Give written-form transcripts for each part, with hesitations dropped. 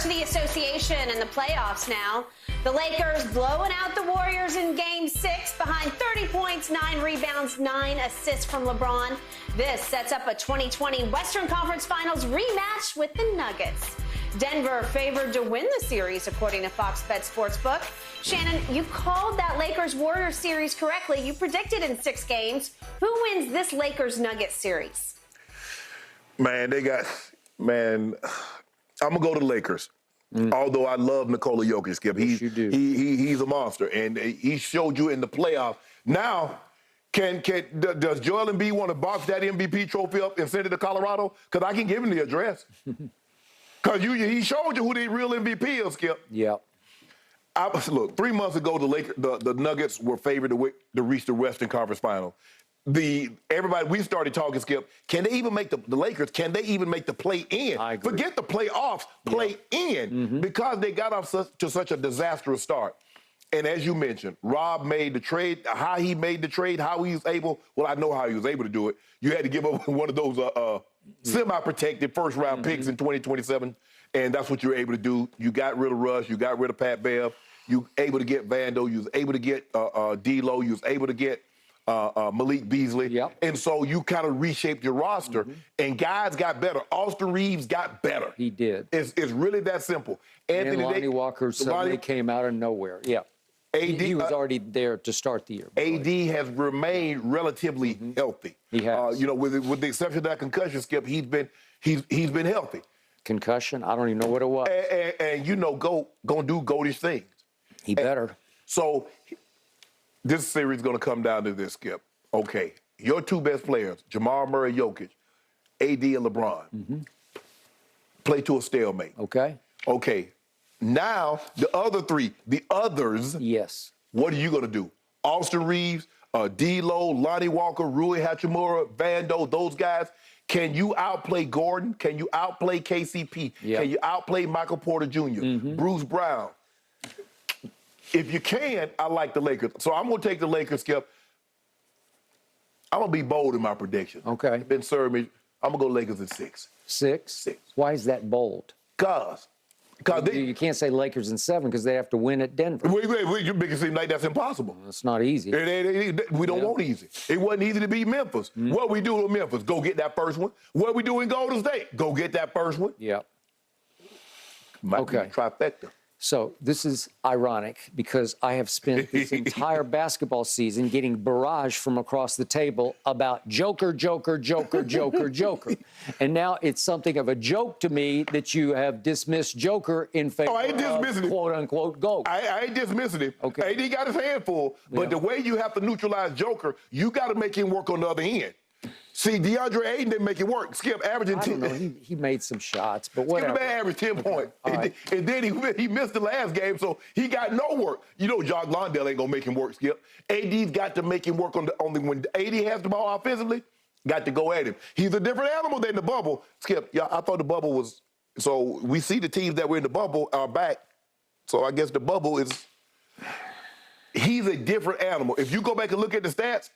to the association and the playoffs now. The Lakers blowing out the Warriors in Game 6 behind 30 points, 9 rebounds, 9 assists from LeBron. This sets up a 2020 Western Conference Finals rematch with the Nuggets. Denver favored to win the series, according to Fox Bet Sportsbook. Shannon, you called that Lakers-Warriors series correctly. You predicted in 6 games. Who wins this Lakers-Nuggets series? Man, I'm going to go to the Lakers. Although I love Nikola Jokic, Skip. Yes, you do. He's a monster, and he showed you in the playoffs. Now, does Joel Embiid want to box that MVP trophy up and send it to Colorado? Because I can give him the address. Because he showed you who the real MVP is, Skip. Yeah. Look, 3 months ago, the Nuggets were favored to reach the Western Conference Final. We started talking, Skip, can they even make the Lakers, can they even make the play-in? I agree. Forget the playoffs, play-in, because they got off to such a disastrous start. And as you mentioned, Rob made the trade, how he made the trade, how he was able, well, I know how he was able to do it. You had to give up one of those semi-protected first-round picks in 2027, and that's what you were able to do. You got rid of Russ, you got rid of Pat Bev, you were able to get Vando, you was able to get D'Lo, you was able to get Malik Beasley. Yep. And so you kind of reshaped your roster, and guys got better. Austin Reeves got better. He did. It's really that simple. And Lonnie Walker suddenly came out of nowhere. Yeah. He was already there to start the year. AD has remained relatively healthy. He has. With the exception of that concussion, Skip, he's been healthy. Concussion? I don't even know what it was. And gonna do goldish things. He better. So this series is going to come down to this, Skip. Okay, your 2 best players, Jamal Murray, Jokic, AD, and LeBron, play to a stalemate. Okay. Okay, now the other 3, the others, yes. What are you going to do? Austin Reeves, D'Lo, Lonnie Walker, Rui Hachimura, Vando, those guys. Can you outplay Gordon? Can you outplay KCP? Yep. Can you outplay Michael Porter Jr., Bruce Brown? If you can, I like the Lakers. So I'm going to take the Lakers, Skip. I'm going to be bold in my prediction. Okay. Been serving me. I'm going to go Lakers in 6. 6? 6. Why is that bold? Because you can't say Lakers in 7 because they have to win at Denver. You make it seem like that's impossible. It's not easy. We don't want easy. It wasn't easy to beat Memphis. What we do in Memphis? Go get that first one. What we do in Golden State? Go get that first one. Yeah. Might be a trifecta. So this is ironic because I have spent this entire basketball season getting barrage from across the table about Joker, Joker, Joker, Joker, Joker. And now it's something of a joke to me that you have dismissed Joker in favor of quote-unquote GOAT. I ain't dismissing him. Okay. AD got his hand full, but the way you have to neutralize Joker, you got to make him work on the other end. See, DeAndre Ayton didn't make it work. Skip averaging 10. I don't know. He made some shots, but whatever. Skip averaged 10 points. Right. And then he missed the last game, so he got no work. You know Jock Londale ain't going to make him work, Skip. AD's got to make him work on when AD has the ball offensively, got to go at him. He's a different animal than the bubble. Skip, I thought the bubble was, so we see the teams that were in the bubble are back. So I guess the bubble is, he's a different animal. If you go back and look at the stats,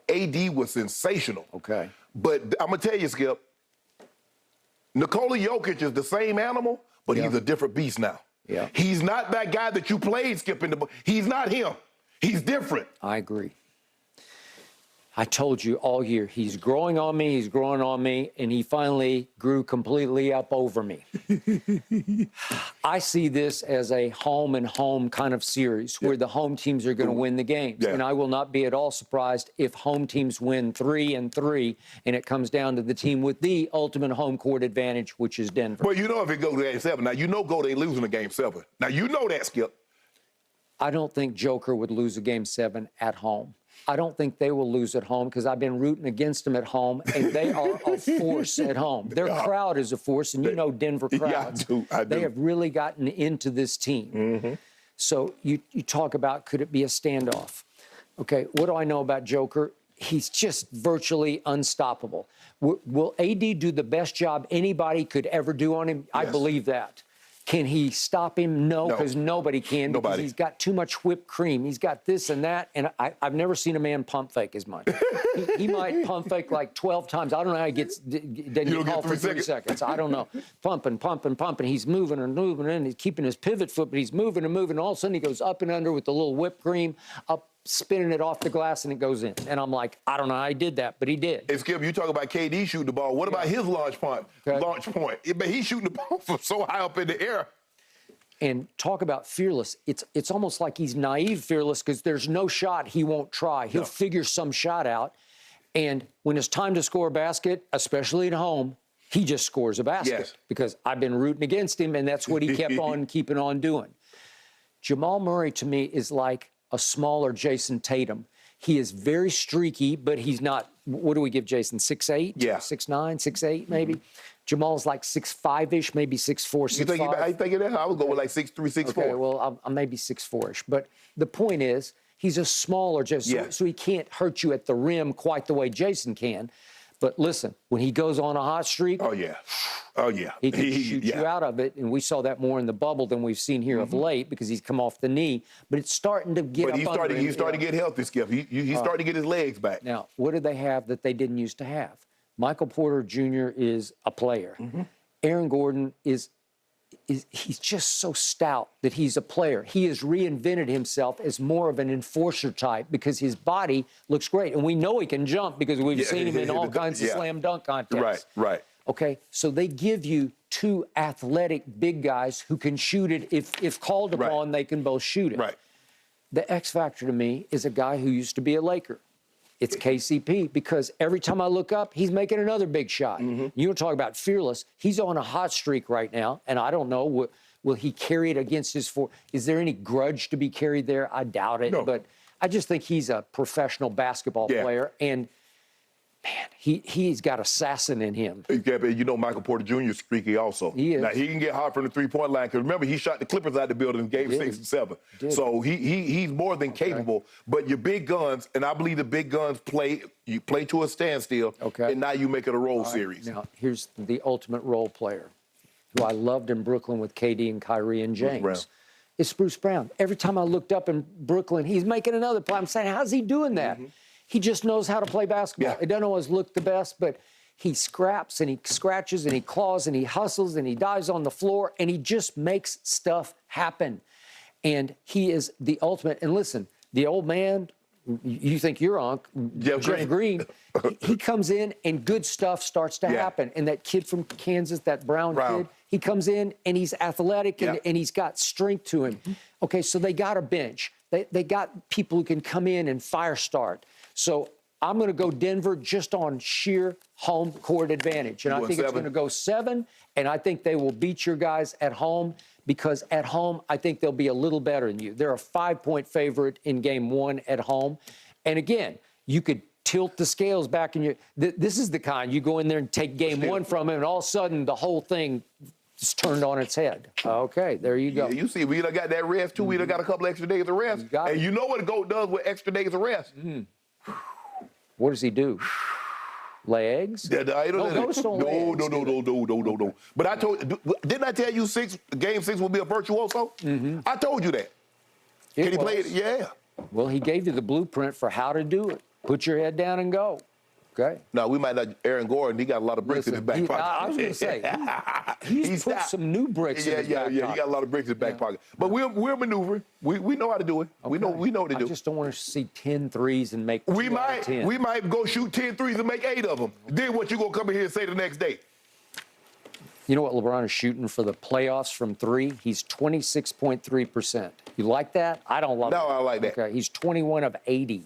AD was sensational. Okay. But I'm going to tell you, Skip, Nikola Jokic is the same animal, but he's a different beast now. Yeah. He's not that guy that you played, Skip, he's not him. He's different. I agree. I told you all year, he's growing on me, and he finally grew completely up over me. I see this as a home and home kind of series where the home teams are going to win the games. And I will not be at all surprised if home teams win 3-3 and it comes down to the team with the ultimate home court advantage, which is Denver. Well, you know if it goes to Game 7. Now, you know Golden ain't losing a Game 7. Now, you know that, Skip. I don't think Joker would lose a Game 7 at home. I don't think they will lose at home because I've been rooting against them at home, and they are a force at home. Their crowd is a force, and you know Denver crowds. Yeah, I do. They have really gotten into this team. So you talk about could it be a standoff? Okay, what do I know about Joker? He's just virtually unstoppable. Will AD do the best job anybody could ever do on him? I believe that. Can he stop him? No, because nobody can. Because he's got too much whipped cream. He's got this and that. And I've never seen a man pump fake as much. he might pump fake like 12 times. I don't know how he doesn't get called for 3 seconds. I don't know. Pumping. He's moving and he's keeping his pivot foot, but he's moving and moving. All of a sudden he goes up and under with the little whipped cream, up, spinning it off the glass, and it goes in. And I'm like, I don't know how he did that, but he did. Hey, Skip, you talk about KD shooting the ball. What about his launch point? But he's shooting the ball from so high up in the air. And talk about fearless. It's almost like he's naive fearless because there's no shot he won't try. He'll figure some shot out. And when it's time to score a basket, especially at home, he just scores a basket. Because I've been rooting against him, and that's what he kept on keeping on doing. Jamal Murray, to me, is like a smaller Jason Tatum. He is very streaky, but he's not, what do we give Jason, 6'8"? Yeah. 6'9", 6'8", maybe? Jamal's like 6'5"-ish, maybe 6'4", 6'5". I think it is. I would go with like 6'3", 6'4". Okay, well, I'm maybe 6'4"-ish. But the point is, he's a smaller Jason, so he can't hurt you at the rim quite the way Jason can. But listen, when he goes on a hot streak, he can shoot you out of it. And we saw that more in the bubble than we've seen here of late because he's come off the knee. But it's starting to get he's starting to get healthy, Skip. He's starting to get his legs back. Now, what do they have that they didn't used to have? Michael Porter Jr. is a player. Aaron Gordon he's just so stout that he's a player. He has reinvented himself as more of an enforcer type because his body looks great. And we know he can jump because we've seen him in all kinds of slam dunk contests. Right. Okay, so they give you two athletic big guys who can shoot it. If called upon, they can both shoot it. Right. The X factor to me is a guy who used to be a Laker. It's KCP because every time I look up, he's making another big shot. You don't talk about fearless. He's on a hot streak right now, and I don't know, will he carry it against his four? Is there any grudge to be carried there? I doubt it, but I just think he's a professional basketball player, and man, he's got assassin in him. Yeah, but you know Michael Porter Jr. is streaky also. He is. Now, he can get hot from the three-point line because remember, he shot the Clippers out of the building in Game 6 and 7. So he's more than capable. But your big guns, and I believe the big guns play to a standstill, and now you make it a role series. Now, here's the ultimate role player who I loved in Brooklyn with KD and Kyrie and James. It's Bruce Brown. Every time I looked up in Brooklyn, he's making another play. I'm saying, how's he doing that? He just knows how to play basketball. It doesn't always look the best, but he scraps and he scratches and he claws and he hustles and he dives on the floor and he just makes stuff happen. And he is the ultimate. And listen, the old man, you think you're on, Jeff Green, he comes in and good stuff starts to happen. And that kid from Kansas, that Brown kid, he comes in and he's athletic and he's got strength to him. Okay, so they got a bench. They got people who can come in and fire start. So I'm going to go Denver just on sheer home court advantage. And I think it's going to go 7, and I think they will beat your guys at home because at home I think they'll be a little better than you. They're a 5-point favorite in Game 1 at home. And again, you could tilt the scales back in your – this is the kind you go in there and take Game 1 from them, and all of a sudden the whole thing – it's turned on its head. Okay, there you go. Yeah, you see, we done got that rest, too. We done got a couple extra days of rest. And you know what a GOAT does with extra days of rest? What does he do? Lay eggs? No. But I didn't I tell you Game 6 will be a virtuoso? I told you that. Can he play it? Yeah. Well, he gave you the blueprint for how to do it. Put your head down and go. Okay. Now, we might not, Aaron Gordon, he got a lot of bricks in his back pocket. I was going to say, he's put some new bricks in his back pocket. He got a lot of bricks in his back pocket. But we're maneuvering. We know how to do it. We know what to do. I just don't want to see 10 threes and make 10. We might go shoot 10 threes and make 8 of them. Then what you going to come in here and say the next day? You know what LeBron is shooting for the playoffs from 3? He's 26.3%. You like that? I don't love it. No, I like that. Okay, he's 21 of 80.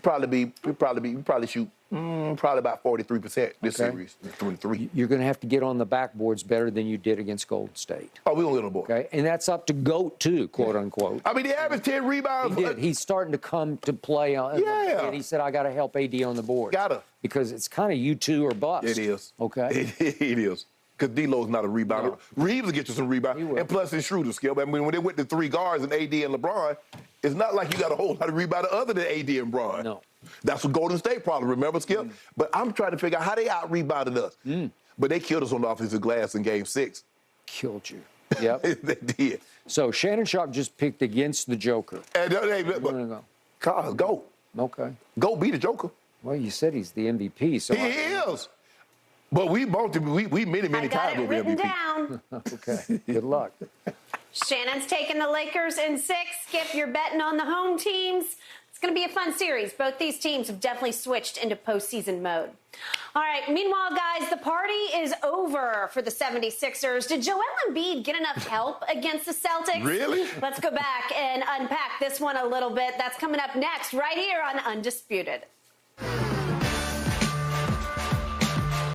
Probably shoot probably about 43% this series. 23. You're going to have to get on the backboards better than you did against Golden State. Oh, we're going to get on the board. Okay, and that's up to GOAT too, quote unquote. I mean, he averaged 10 rebounds. He did. He's starting to come to play on. And he said, I got to help AD on the board. Gotta. Because it's kind of you two or bust. It is. Okay. It is. Because D'Lo's not a rebounder. No. Reeves will get you some rebounds. And plus his shooter skill. I mean, when they went to 3 guards and AD and LeBron, it's not like you got a whole lot of rebounder other than AD and LeBron. No. That's what Golden State problem, remember, Skip? But I'm trying to figure out how they out-rebounded us. But they killed us on the offensive glass in Game 6. killed you. Yep. They did. So Shannon Sharpe just picked against the Joker. And, hey, I'm gonna go. Carl, go. Okay. Go be the Joker. Well, you said he's the MVP, so He is. But we many I got times it will be written MVP. down. Okay. Good luck. Shannon's taking the Lakers in 6. Skip, you're betting on the home teams. It's going to be a fun series. Both these teams have definitely switched into postseason mode. All right, meanwhile, guys, the party is over for the 76ers. Did Joel Embiid get enough help against the Celtics? Really? Let's go back and unpack this one a little bit. That's coming up next right here on Undisputed.